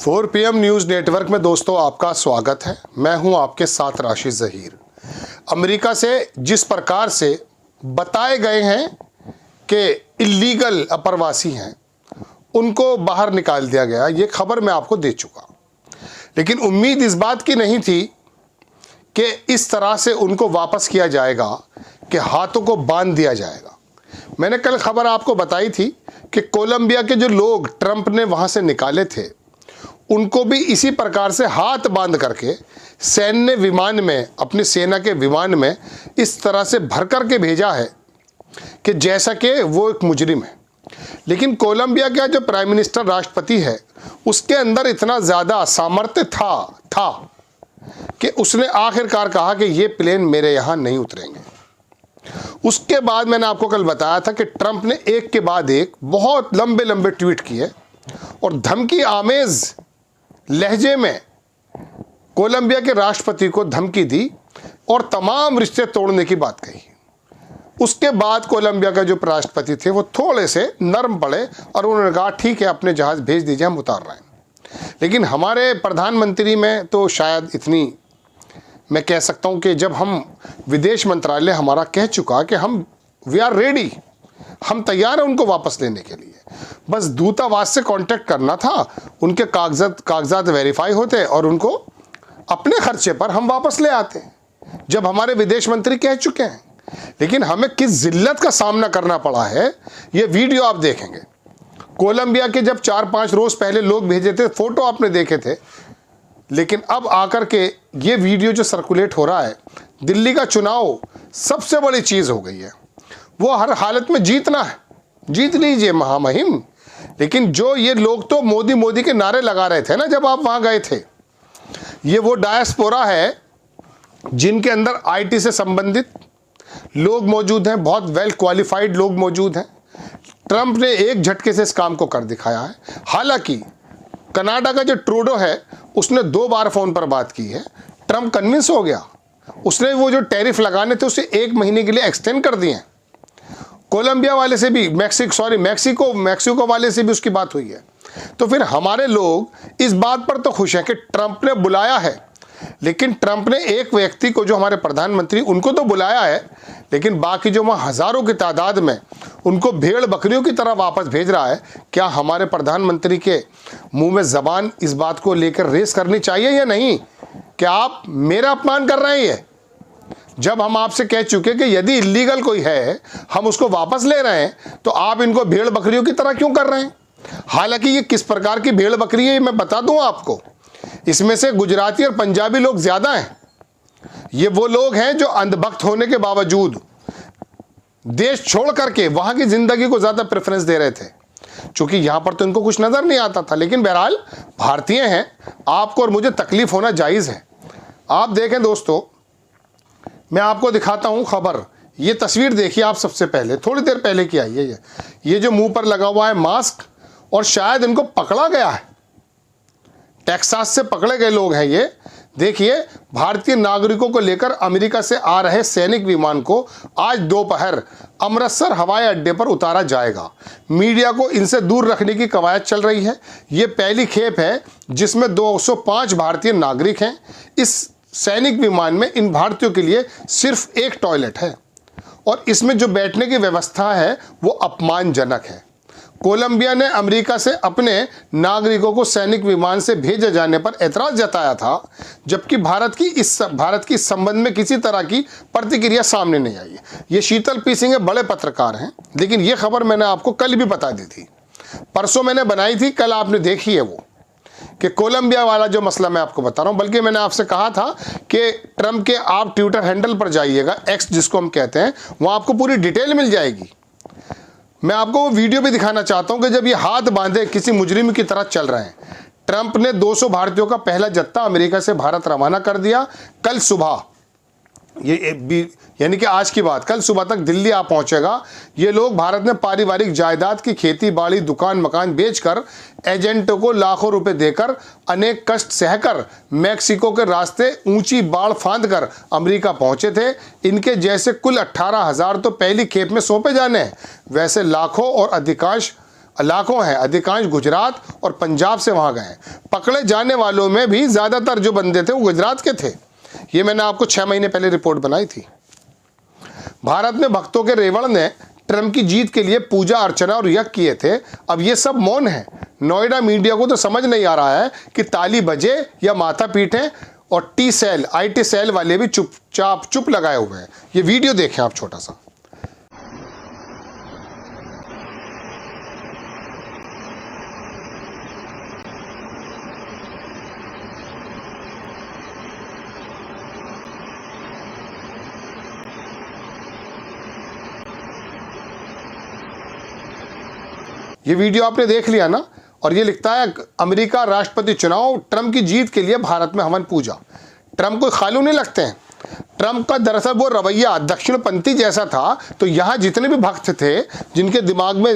4 PM news network में दोस्तों आपका स्वागत है। मैं हूं आपके साथ राशिद ज़हीर। अमेरिका से जिस प्रकार से बताए गए हैं कि इल्लीगल अप्रवासी हैं, उनको बाहर निकाल दिया गया, ये खबर मैं आपको दे चुका। लेकिन उम्मीद इस बात की नहीं थी कि इस तरह से उनको वापस किया जाएगा कि हाथों को बांध दिया जाएगा। मैंने कल खबर आपको बताई थी कि कोलंबिया के जो लोग ट्रंप ने वहाँ से निकाले थे, उनको भी इसी प्रकार से हाथ बांध करके सैन्य विमान में, अपनी सेना के विमान में इस तरह से भर करके भेजा है कि जैसा कि वो एक मुजरिम है। लेकिन कोलंबिया का जो प्राइम मिनिस्टर, राष्ट्रपति है, उसके अंदर इतना ज़्यादा सामर्थ्य था कि उसने आखिरकार कहा कि ये प्लेन मेरे यहाँ नहीं उतरेंगे। उसके बाद मैंने आपको कल बताया था कि ट्रंप ने एक के बाद एक बहुत लंबे लंबे ट्वीट किए और धमकी आमेज लहजे में कोलंबिया के राष्ट्रपति को धमकी दी और तमाम रिश्ते तोड़ने की बात कही। उसके बाद कोलंबिया का जो राष्ट्रपति थे वो थोड़े से नरम पड़े और उन्होंने कहा ठीक है, अपने जहाज़ भेज दीजिए, हम उतार रहे हैं। लेकिन हमारे प्रधानमंत्री में तो शायद इतनी, मैं कह सकता हूं कि जब हम विदेश मंत्रालय हमारा कह चुका कि वी आर रेडी, हम तैयार हैं उनको वापस लेने के लिए, बस दूतावास से कांटेक्ट करना था, उनके कागजात वेरीफाई होते और उनको अपने खर्चे पर हम वापस ले आते, जब हमारे विदेश मंत्री कह चुके हैं। लेकिन हमें किस जिल्लत का सामना करना पड़ा है, ये वीडियो आप देखेंगे। कोलंबिया के जब 4-5 रोज पहले लोग भेजे थे, फोटो आपने देखे थे, लेकिन अब आकर के ये वीडियो जो सर्कुलेट हो रहा है, दिल्ली का चुनाव सबसे बड़ी चीज़ हो गई है। वो हर हालत में जीतना है, जीत लीजिए महामहिम। लेकिन जो ये लोग तो मोदी मोदी के नारे लगा रहे थे ना जब आप वहाँ गए थे, ये वो डायस्पोरा है जिनके अंदर आईटी से संबंधित लोग मौजूद हैं, बहुत वेल क्वालिफाइड लोग मौजूद हैं। ट्रंप ने एक झटके से इस काम को कर दिखाया है। हालांकि कनाडा का जो ट्रूडो है, उसने 2 बार फ़ोन पर बात की है, ट्रंप कन्विंस हो गया, उसने वो जो टैरिफ लगाने थे उसे 1 महीने के लिए एक्सटेंड कर दिए। कोलंबिया वाले से भी, मैक्सिको वाले से भी उसकी बात हुई है। तो फिर हमारे लोग इस बात पर तो खुश हैं कि ट्रंप ने बुलाया है, लेकिन ट्रंप ने एक व्यक्ति को, जो हमारे प्रधानमंत्री, उनको तो बुलाया है, लेकिन बाकी जो वहाँ हज़ारों की तादाद में उनको भेड़ बकरियों की तरह वापस भेज रहा है। क्या हमारे प्रधानमंत्री के मुंह में ज़बान इस बात को लेकर रेस करनी चाहिए या नहीं कि आप मेरा अपमान कर रहे हैं? जब हम आपसे कह चुके कि यदि इल्लीगल कोई है, हम उसको वापस ले रहे हैं, तो आप इनको भेड़ बकरियों की तरह क्यों कर रहे हैं? हालांकि ये किस प्रकार की भेड़ बकरी है मैं बता दूं आपको। इसमें से गुजराती और पंजाबी लोग ज़्यादा हैं। ये वो लोग हैं जो अंधभक्त होने के बावजूद देश छोड़ करके वहाँ की ज़िंदगी को ज़्यादा प्रेफरेंस दे रहे थे, क्योंकि यहाँ पर तो इनको कुछ नज़र नहीं आता था। लेकिन बहरहाल भारतीय हैं, आपको और मुझे तकलीफ़ होना जायज़ है। आप देखें दोस्तों, मैं आपको दिखाता हूँ खबर। ये तस्वीर देखिए आप, सबसे पहले थोड़ी देर पहले की आई है। ये जो मुंह पर लगा हुआ है मास्क, और शायद इनको पकड़ा गया है, टेक्सास से पकड़े गए लोग हैं ये। देखिए, भारतीय नागरिकों को लेकर अमेरिका से आ रहे सैनिक विमान को आज दोपहर अमृतसर हवाई अड्डे पर उतारा जाएगा। मीडिया को इनसे दूर रखने की कवायद चल रही है। ये पहली खेप है जिसमें 205 भारतीय नागरिक हैं। इस सैनिक विमान में इन भारतीयों के लिए सिर्फ एक टॉयलेट है और इसमें जो बैठने की व्यवस्था है वो अपमानजनक है। कोलंबिया ने अमेरिका से अपने नागरिकों को सैनिक विमान से भेजे जाने पर ऐतराज़ जताया था, जबकि भारत की इस संबंध में किसी तरह की प्रतिक्रिया सामने नहीं आई है। ये शीतल पी सिंह बड़े पत्रकार हैं, लेकिन ये खबर मैंने आपको कल भी बता दी थी, परसों मैंने बनाई थी, कल आपने देखी है वो, कि कोलंबिया वाला जो मसला मैं आपको बता रहा हूं। बल्कि मैंने आपसे कहा था कि ट्रंप के आप ट्विटर हैंडल पर जाइएगा, एक्स जिसको हम कहते हैं, वहां आपको पूरी डिटेल मिल जाएगी। मैं आपको वो वीडियो भी दिखाना चाहता हूं कि जब ये हाथ बांधे किसी मुजरिम की तरह चल रहे हैं। ट्रंप ने 200 भारतीयों का पहला जत्था अमेरिका से भारत रवाना कर दिया कल सुबह। यानी कि आज की बात, कल सुबह तक दिल्ली आ पहुंचेगा। ये लोग भारत में पारिवारिक जायदाद की खेती बाड़ी, दुकान मकान बेचकर, एजेंटों को लाखों रुपए देकर, अनेक कष्ट सहकर, मैक्सिको के रास्ते ऊंची बाढ़ फांद कर अमेरिका पहुंचे थे। इनके जैसे कुल 18,000 तो पहली खेप में सौंपे जाने हैं। वैसे लाखों और अधिकांश लाखों हैं, अधिकांश गुजरात और पंजाब से वहाँ गए हैं। पकड़े जाने वालों में भी ज़्यादातर जो बंदे थे वो गुजरात के थे। ये मैंने आपको 6 महीने पहले रिपोर्ट बनाई थी। भारत में भक्तों के रेवड़ ने ट्रंप की जीत के लिए पूजा अर्चना और यज्ञ किए थे। अब ये सब मौन है। नोएडा मीडिया को तो समझ नहीं आ रहा है कि ताली बजे या माथा पीटे, और टी सेल IT सेल वाले भी चुप लगाए हुए हैं। ये वीडियो देखें आप छोटा सा। ये वीडियो आपने देख लिया ना। और ये लिखता है अमेरिका राष्ट्रपति चुनाव, ट्रंप की जीत के लिए भारत में हवन पूजा। ट्रंप कोई खालू नहीं लगते हैं। ट्रंप का दरअसल वो रवैया दक्षिणपंथी जैसा था, तो यहाँ जितने भी भक्त थे जिनके दिमाग में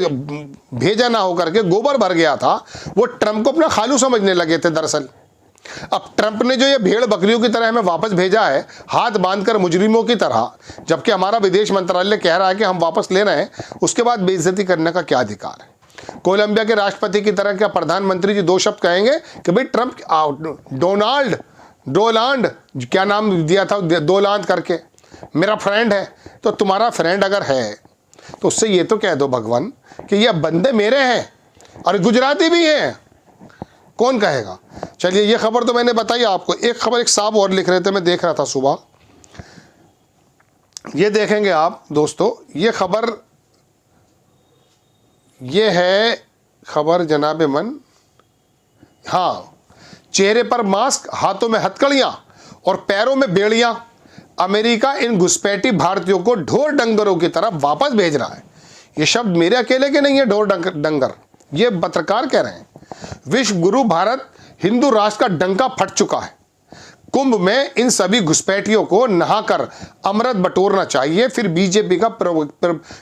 भेजा ना होकर के गोबर भर गया था, वो ट्रंप को अपना खालू समझने लगे थे दरअसल। अब ट्रंप ने जो ये भेड़ बकरियों की तरह हमें वापस भेजा है, हाथ बांधकर मुजरिमों की तरह, जबकि हमारा विदेश मंत्रालय कह रहा है कि हम वापस ले रहे हैं, उसके बाद बेइज्जती करने का क्या अधिकार है? कोलंबिया के राष्ट्रपति की तरह क्या प्रधानमंत्री जी 2 शब्द कहेंगे कि भाई ट्रंप, डोनाल्ड क्या नाम दिया था, दोलांद करके, मेरा फ्रेंड है। तो तुम्हारा फ्रेंड अगर है तो उससे ये तो कह दो भगवान कि ये बंदे मेरे हैं और गुजराती भी हैं। कौन कहेगा? चलिए, ये खबर तो मैंने बताई आपको। एक खबर एक साहब और लिख रहे थे, मैं देख रहा था सुबह। ये देखेंगे आप दोस्तों, ये खबर, ये है खबर जनाबे मन। हाँ, चेहरे पर मास्क, हाथों में हथकड़ियां और पैरों में बेड़ियां, अमेरिका इन घुसपैठी भारतीयों को ढोर डंगरों की तरफ वापस भेज रहा है। ये शब्द मेरे अकेले के नहीं है, ढोर डंगर, ये पत्रकार कह रहे हैं। विश्व गुरु भारत हिंदू राष्ट्र का डंका फट चुका है। कुंभ में इन सभी घुसपैठियों को नहाकर अमृत बटोरना चाहिए, फिर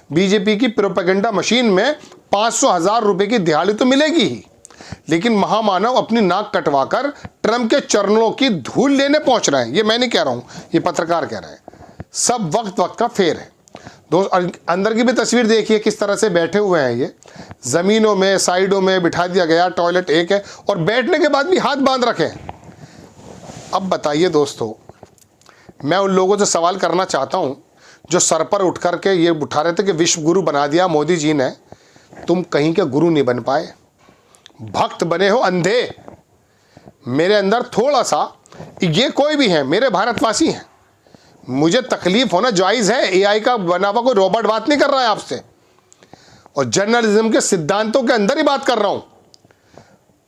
बीजेपी की प्रोपेगेंडा मशीन में 500,000 रुपए की दिहाड़ी तो मिलेगी ही, लेकिन महामानव अपनी नाक कटवाकर ट्रंप के चरणों की धूल लेने पहुंच रहे हैं। ये मैं नहीं कह रहा हूं, ये पत्रकार कह रहे हैं। सब वक्त का फेर है दोस्त। अंदर की भी तस्वीर देखिए किस तरह से बैठे हुए हैं। ये जमीनों में, साइडों में बिठा दिया गया, टॉयलेट एक है और बैठने के बाद भी हाथ बांध रखे। अब बताइए दोस्तों, मैं उन लोगों से सवाल करना चाहता हूं जो सर पर उठ करके ये उठा रहे थे कि विश्व गुरु बना दिया मोदी जी ने। तुम कहीं के गुरु नहीं बन पाए, भक्त बने हो अंधे। मेरे अंदर थोड़ा सा, ये कोई भी है, मेरे भारतवासी हैं, मुझे तकलीफ होना जायज़ है। AI का बना हुआ कोई रोबोट बात नहीं कर रहा है आपसे, और जर्नलिज्म के सिद्धांतों के अंदर ही बात कर रहा हूं।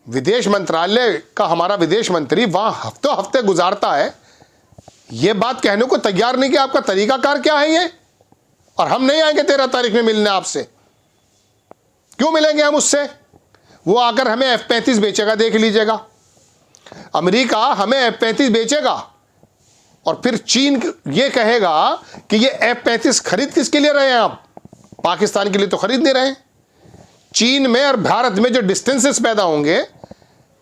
विदेश मंत्रालय का हमारा विदेश मंत्री वहां हफ्तों हफ्ते गुजारता है, ये बात कहने को तैयार नहीं कि आपका तरीकाकार क्या है ये, और हम नहीं आएंगे 13 तारीख में मिलने आपसे। क्यों मिलेंगे हम उससे? वो आकर हमें F-35 बेचेगा, देख लीजिएगा। अमेरिका हमें F-35 बेचेगा और फिर चीन ये कहेगा कि ये F-35 खरीद किसके लिए रहे हैं आप? पाकिस्तान के लिए तो खरीद नहीं रहे। चीन में और भारत में जो डिस्टेंसेस पैदा होंगे,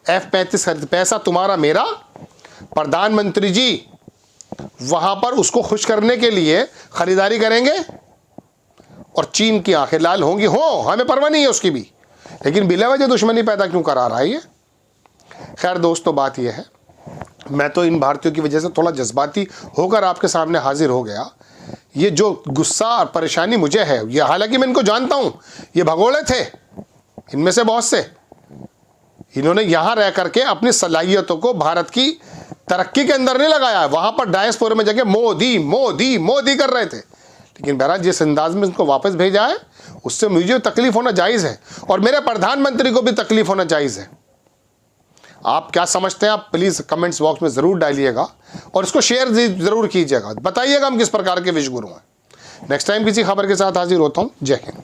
F-35 खरीद, पैसा तुम्हारा मेरा, प्रधानमंत्री जी वहां पर उसको खुश करने के लिए खरीदारी करेंगे और चीन की आंखें लाल होंगी। हो, हमें परवाह नहीं है उसकी भी, लेकिन बिलावजह दुश्मनी पैदा क्यों करा रहा है ये? खैर दोस्तों, बात यह है, मैं तो इन भारतीयों की वजह से थोड़ा जज्बाती होकर आपके सामने हाजिर हो गया। ये जो गुस्सा और परेशानी मुझे है, ये हालांकि मैं इनको जानता हूं, ये भगोड़े थे, इनमें से बहुत से। इन्होंने यहां रह करके अपनी सलाहियतों को भारत की तरक्की के अंदर नहीं लगाया, वहां पर डायस्पोरा में जगह मोदी मोदी मोदी कर रहे थे। लेकिन बहरहाल जिस अंदाज में इनको वापस भेजा है, उससे मुझे तकलीफ होना जायज़ है और मेरे प्रधानमंत्री को भी तकलीफ होना जायज़ है। आप क्या समझते हैं, आप प्लीज़ कमेंट्स बॉक्स में ज़रूर डालिएगा और इसको शेयर ज़रूर कीजिएगा। बताइएगा हम किस प्रकार के विश्व गुरु हैं। नेक्स्ट टाइम किसी खबर के साथ हाजिर होता हूँ। जय हिंद।